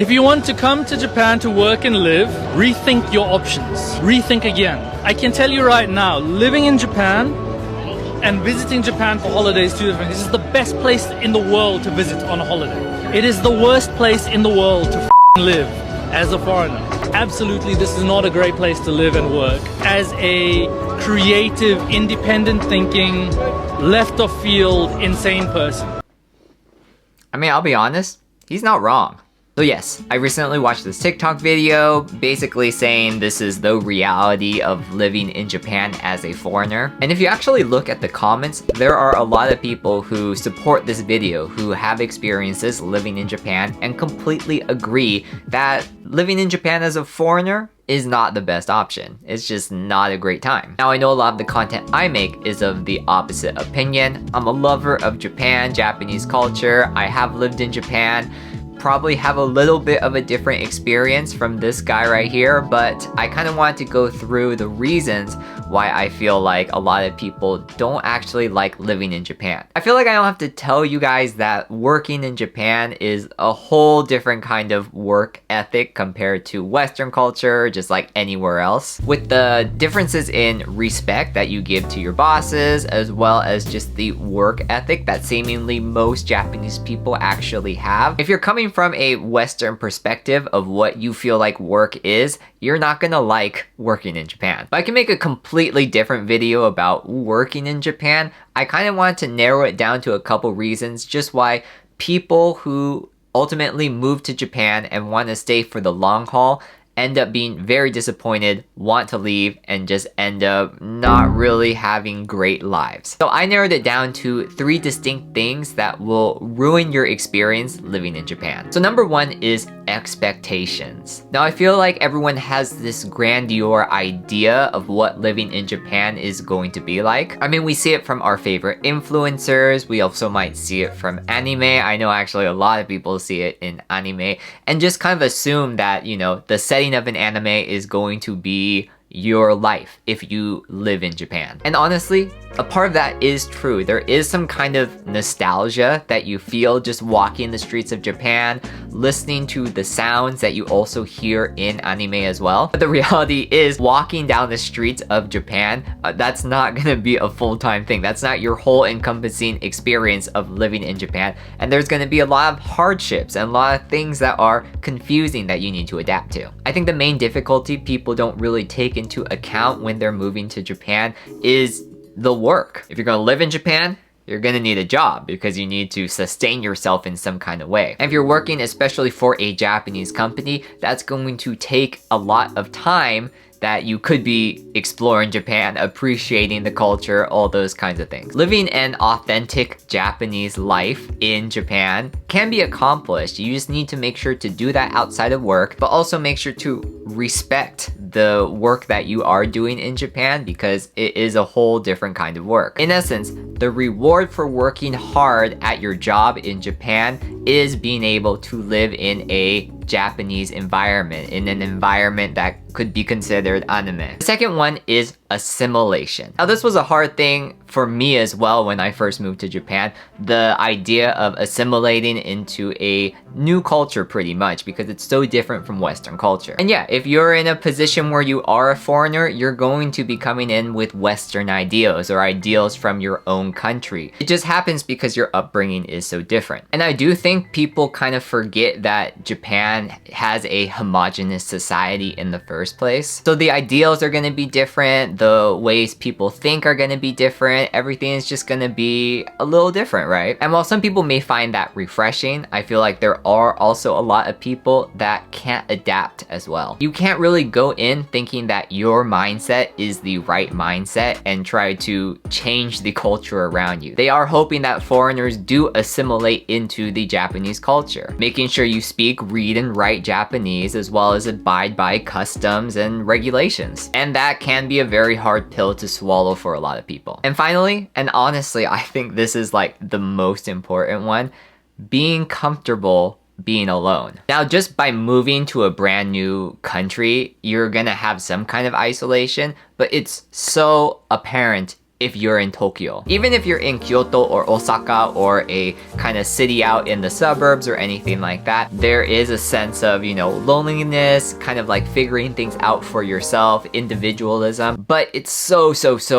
If you want to come to Japan to work and live, rethink your options. Rethink again. I can tell you right now, living in Japan and visiting Japan for holidays, two different. This is the best place in the world to visit on a holiday. It is the worst place in the world to live as a foreigner. Absolutely, this is not a great place to live and work. As a creative, independent thinking, left of field, insane person. I mean, I'll be honest, he's not wrong. So yes, I recently watched this TikTok video basically saying this is the reality of living in Japan as a foreigner. And if you actually look at the comments, there are a lot of people who support this video who have experiences living in Japan and completely agree that living in Japan as a foreigner is not the best option. It's just not a great time. Now I know a lot of the content I make is of the opposite opinion. I'm a lover of Japan, Japanese culture. I have lived in Japan. Probably have a little bit of a different experience from this guy right here, but I kind of wanted to go through the reasons why I feel like a lot of people don't actually like living in Japan. I feel like I don't have to tell you guys that working in Japan is a whole different kind of work ethic compared to Western culture, just like anywhere else. With the differences in respect that you give to your bosses, as well as just the work ethic that seemingly most Japanese people actually have. If you're coming from a Western perspective of what you feel like work is, you're not gonna like working in Japan. But I can make a completely different video about working in Japan. I kind of wanted to narrow it down to a couple reasons just why people who ultimately move to Japan and want to stay for the long haul end up being very disappointed, want to leave, and just end up not really having great lives. So I narrowed it down to 3 distinct things that will ruin your experience living in Japan. So number 1 is expectations. Now I feel like everyone has this grandeur idea of what living in Japan is going to be like. I mean, we see it from our favorite influencers. We also might see it from anime. I know actually a lot of people see it in anime and just kind of assume that, you know, the setting of an anime is going to be your life if you live in Japan. And honestly, a part of that is true. There is some kind of nostalgia that you feel just walking the streets of Japan, listening to the sounds that you also hear in anime as well. But the reality is, walking down the streets of Japan, that's not gonna be a full-time thing. That's not your whole encompassing experience of living in Japan. And there's gonna be a lot of hardships and a lot of things that are confusing that you need to adapt to. I think the main difficulty people don't really take into account when they're moving to Japan is the work. If you're gonna live in Japan, you're gonna need a job because you need to sustain yourself in some kind of way. And if you're working especially for a Japanese company, that's going to take a lot of time that you could be exploring Japan, appreciating the culture, all those kinds of things. Living an authentic Japanese life in Japan can be accomplished. You just need to make sure to do that outside of work, but also make sure to respect the work that you are doing in Japan because it is a whole different kind of work. In essence, the reward for working hard at your job in Japan is being able to live in a Japanese environment, in an environment that could be considered anime. The second one is assimilation. Now this was a hard thing for me as well when I first moved to Japan. The idea of assimilating into a new culture pretty much because it's so different from Western culture. And yeah, if you're in a position where you are a foreigner, you're going to be coming in with Western ideals or ideals from your own country. It just happens because your upbringing is so different. And I do think people kind of forget that Japan has a homogenous society in the first place. So the ideals are going to be different, the ways people think are going to be different, everything is just going to be a little different, right? And while some people may find that refreshing, I feel like there are also a lot of people that can't adapt as well. You can't really go in thinking that your mindset is the right mindset and try to change the culture around you. They are hoping that foreigners do assimilate into the Japanese culture, making sure you speak, read, and write Japanese as well as abide by customs and regulations. And that can be a very hard pill to swallow for a lot of people. And finally, and honestly, I think this is like the most important one, being comfortable being alone. Now, just by moving to a brand new country, you're gonna have some kind of isolation, but it's so apparent if you're in Tokyo. Even if you're in Kyoto or Osaka or a kind of city out in the suburbs or anything like that, there is a sense of, you know, loneliness, kind of like figuring things out for yourself, individualism, but it's so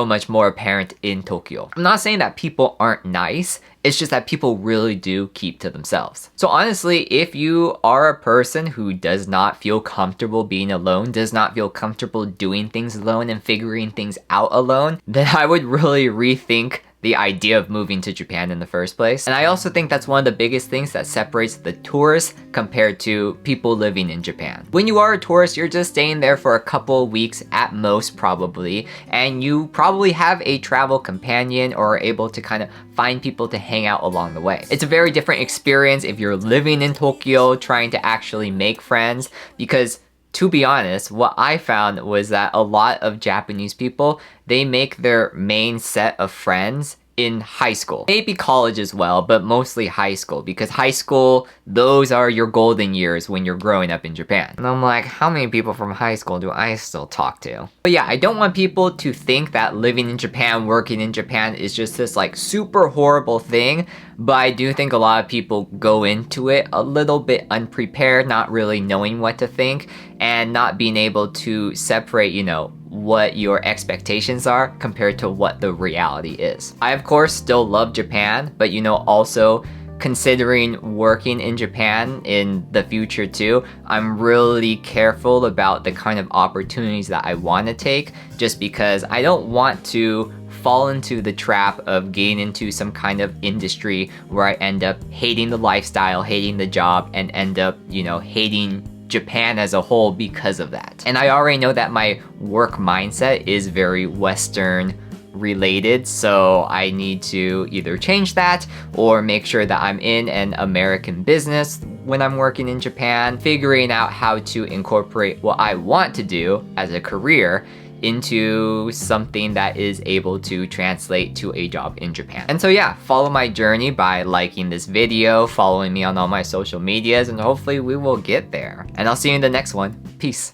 much more apparent in Tokyo. I'm not saying that people aren't nice, it's just that people really do keep to themselves. So honestly, if you are a person who does not feel comfortable being alone, does not feel comfortable doing things alone and figuring things out alone, then I would really rethink the idea of moving to Japan in the first place. And I also think that's one of the biggest things that separates the tourists compared to people living in Japan. When you are a tourist, you're just staying there for a couple weeks at most probably, and you probably have a travel companion or are able to kind of find people to hang out along the way. It's a very different experience if you're living in Tokyo trying to actually make friends, because to be honest, what I found was that a lot of Japanese people, they make their main set of friends in high school. Maybe college as well, but mostly high school, because high school, those are your golden years when you're growing up in Japan. And I'm like, how many people from high school do I still talk to? But yeah, I don't want people to think that living in Japan, working in Japan is just this like super horrible thing, but I do think a lot of people go into it a little bit unprepared, not really knowing what to think, and not being able to separate, you know, what your expectations are compared to what the reality is. I of course still love Japan, but you know, also considering working in Japan in the future too, I'm really careful about the kind of opportunities that I want to take, just because I don't want to fall into the trap of getting into some kind of industry where I end up hating the lifestyle, hating the job, and end up, you know, hating Japan as a whole because of that. And I already know that my work mindset is very Western related, so I need to either change that or make sure that I'm in an American business when I'm working in Japan, figuring out how to incorporate what I want to do as a career into something that is able to translate to a job in Japan. And so yeah, follow my journey by liking this video, following me on all my social medias, and hopefully we will get there. And I'll see you in the next one. Peace.